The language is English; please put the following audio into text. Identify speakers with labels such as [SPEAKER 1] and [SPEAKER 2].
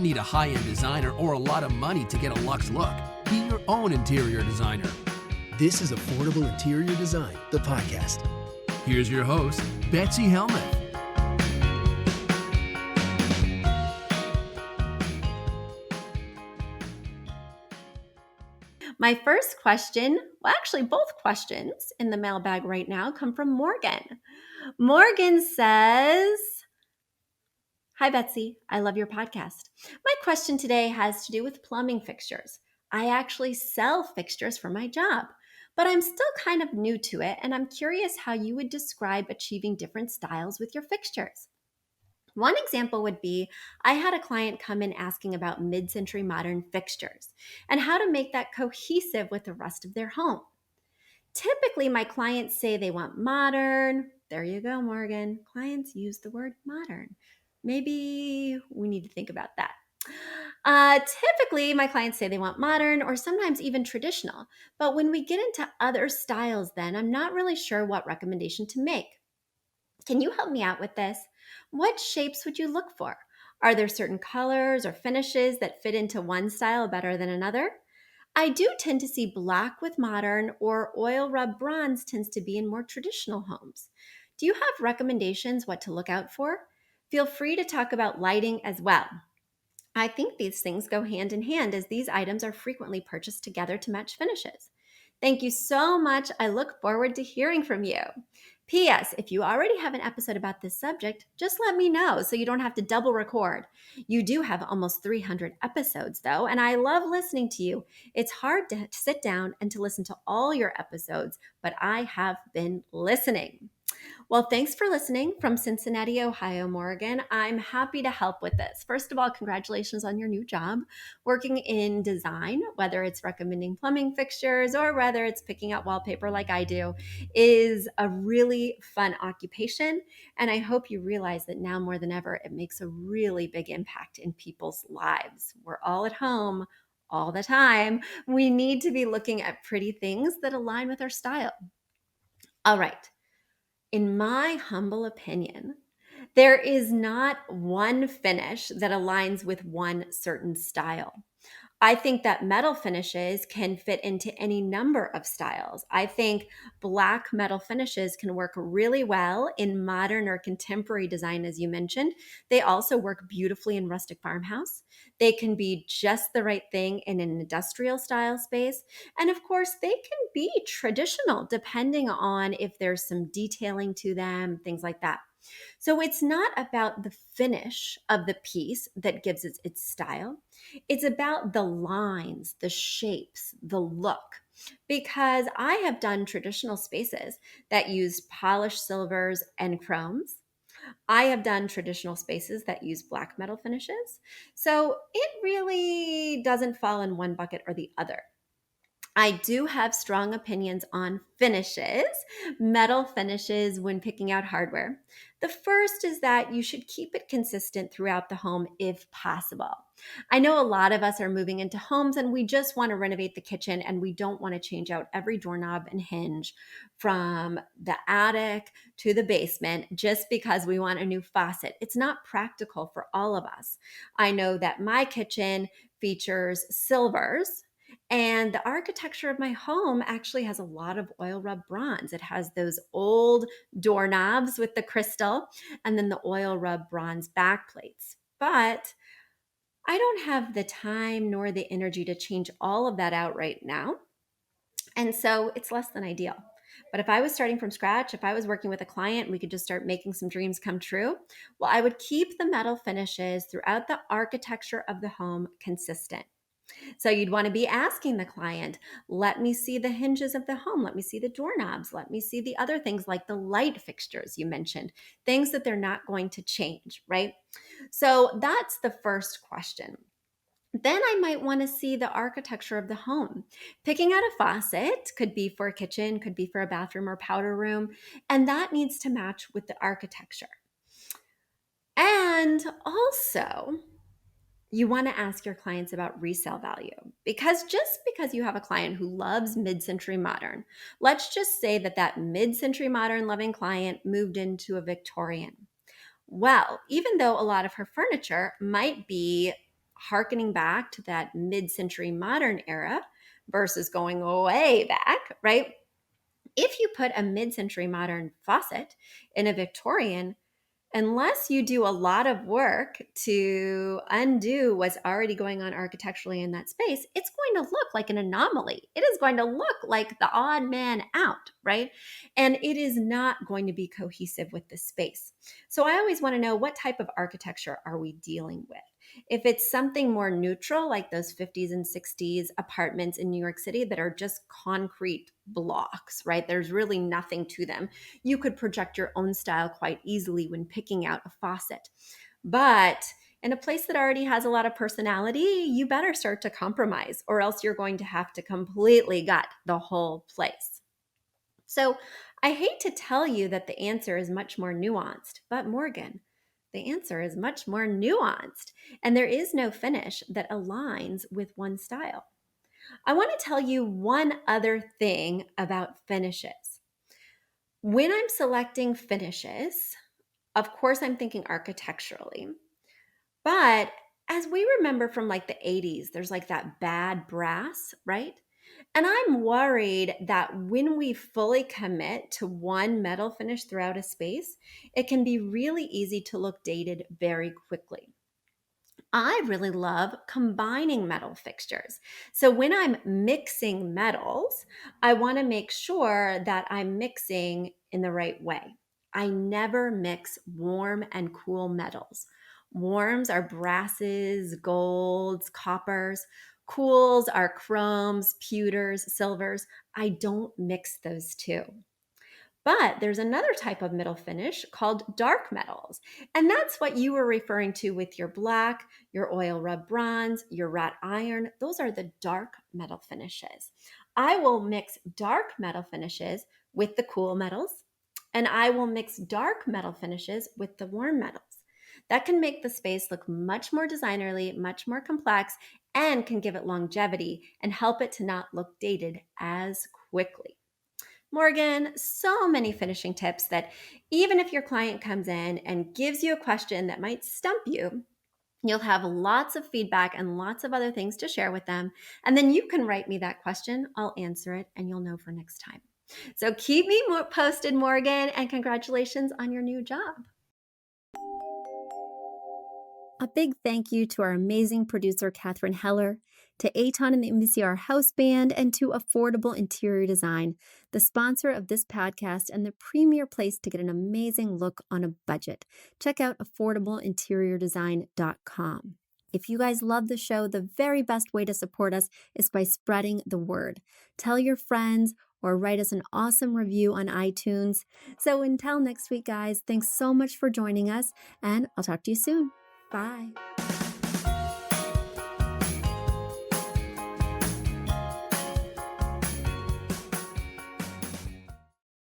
[SPEAKER 1] don't need a high-end designer or a lot of money to get a luxe look. Be your own interior designer.
[SPEAKER 2] This is Affordable Interior Design, the podcast.
[SPEAKER 1] Here's your host, Betsy Helmuth.
[SPEAKER 3] My first question, well, actually both questions in the mailbag right now come from Morgan. Morgan says, "Hi, Betsy. I love your podcast. My question today has to do with plumbing fixtures. I actually sell fixtures for my job, but I'm still kind of new to it, and I'm curious how you would describe achieving different styles with your fixtures. One example would be I had a client come in asking about mid-century modern fixtures and how to make that cohesive with the rest of their home. Typically, my clients say they want modern. There you go, Morgan. Clients use the word modern. Maybe we need to think about that. Typically, my clients say they want modern or sometimes even traditional. But when we get into other styles, then I'm not really sure what recommendation to make. Can you help me out with this? What shapes would you look for? Are there certain colors or finishes that fit into one style better than another? I do tend to see black with modern, or oil rub bronze tends to be in more traditional homes. Do you have recommendations what to look out for? Feel free to talk about lighting as well. I think these things go hand in hand as these items are frequently purchased together to match finishes. Thank you so much. I look forward to hearing from you. P.S. If you already have an episode about this subject, just let me know so you don't have to double record. You do have almost 300 episodes though, and I love listening to you. It's hard to sit down and to listen to all your episodes, but I have been listening. Well, thanks for listening from Cincinnati, Ohio, Morgan. I'm happy to help with this. First of all, congratulations on your new job. Working in design, whether it's recommending plumbing fixtures or whether it's picking out wallpaper like I do, is a really fun occupation. And I hope you realize that now more than ever, it makes a really big impact in people's lives. We're all at home all the time. We need to be looking at pretty things that align with our style. All right. In my humble opinion, there is not one finish that aligns with one certain style. I think that metal finishes can fit into any number of styles. I think black metal finishes can work really well in modern or contemporary design, as you mentioned. They also work beautifully in rustic farmhouse. They can be just the right thing in an industrial style space. And of course, they can be traditional depending on if there's some detailing to them, things like that. So it's not about the finish of the piece that gives it its style. It's about the lines, the shapes, the look. Because I have done traditional spaces that use polished silvers and chromes. I have done traditional spaces that use black metal finishes. So it really doesn't fall in one bucket or the other. I do have strong opinions on finishes, metal finishes when picking out hardware. The first is that you should keep it consistent throughout the home if possible. I know a lot of us are moving into homes and we just want to renovate the kitchen and we don't want to change out every doorknob and hinge from the attic to the basement just because we want a new faucet. It's not practical for all of us. I know that my kitchen features silvers, and the architecture of my home actually has a lot of oil rub bronze. It has those old doorknobs with the crystal and then the oil rub bronze backplates. But I don't have the time nor the energy to change all of that out right now. And so it's less than ideal. But if I was starting from scratch, if I was working with a client, we could just start making some dreams come true. Well, I would keep the metal finishes throughout the architecture of the home consistent. So you'd want to be asking the client, let me see the hinges of the home. Let me see the doorknobs. Let me see the other things like the light fixtures you mentioned, things that they're not going to change, right? So that's the first question. Then I might want to see the architecture of the home. Picking out a faucet could be for a kitchen, could be for a bathroom or powder room, and that needs to match with the architecture. And also, you want to ask your clients about resale value, because just because you have a client who loves mid-century modern, let's just say that mid-century modern loving client moved into a Victorian. Well, even though a lot of her furniture might be hearkening back to that mid-century modern era versus going way back, right? If you put a mid-century modern faucet in a Victorian, unless you do a lot of work to undo what's already going on architecturally in that space, it's going to look like an anomaly. It is going to look like the odd man out, right? And it is not going to be cohesive with the space. So I always want to know, what type of architecture are we dealing with? If it's something more neutral, like those 50s and 60s apartments in New York City that are just concrete blocks, right? There's really nothing to them. You could project your own style quite easily when picking out a faucet. But in a place that already has a lot of personality, you better start to compromise, or else you're going to have to completely gut the whole place. So I hate to tell you that the answer is much more nuanced, but Morgan, the answer is much more nuanced, and there is no finish that aligns with one style. I want to tell you one other thing about finishes. When I'm selecting finishes, of course, I'm thinking architecturally, but as we remember from like the 80s, there's like that bad brass, right? And I'm worried that when we fully commit to one metal finish throughout a space, it can be really easy to look dated very quickly. I really love combining metal fixtures. So when I'm mixing metals, I want to make sure that I'm mixing in the right way. I never mix warm and cool metals. Warms are brasses, golds, coppers. Cools are chromes, pewters, silvers. I don't mix those two. But there's another type of metal finish called dark metals. And that's what you were referring to with your black, your oil rub bronze, your wrought iron. Those are the dark metal finishes. I will mix dark metal finishes with the cool metals, and I will mix dark metal finishes with the warm metals. That can make the space look much more designerly, much more complex, and can give it longevity and help it to not look dated as quickly. Morgan, so many finishing tips that even if your client comes in and gives you a question that might stump you, you'll have lots of feedback and lots of other things to share with them. And then you can write me that question. I'll answer it and you'll know for next time. So keep me posted, Morgan, and congratulations on your new job. A big thank you to our amazing producer, Catherine Heller, to Aton and the MVCR House Band, and to Affordable Interior Design, the sponsor of this podcast and the premier place to get an amazing look on a budget. Check out affordableinteriordesign.com. If you guys love the show, the very best way to support us is by spreading the word. Tell your friends or write us an awesome review on iTunes. So until next week, guys, thanks so much for joining us, and I'll talk to you soon. Bye.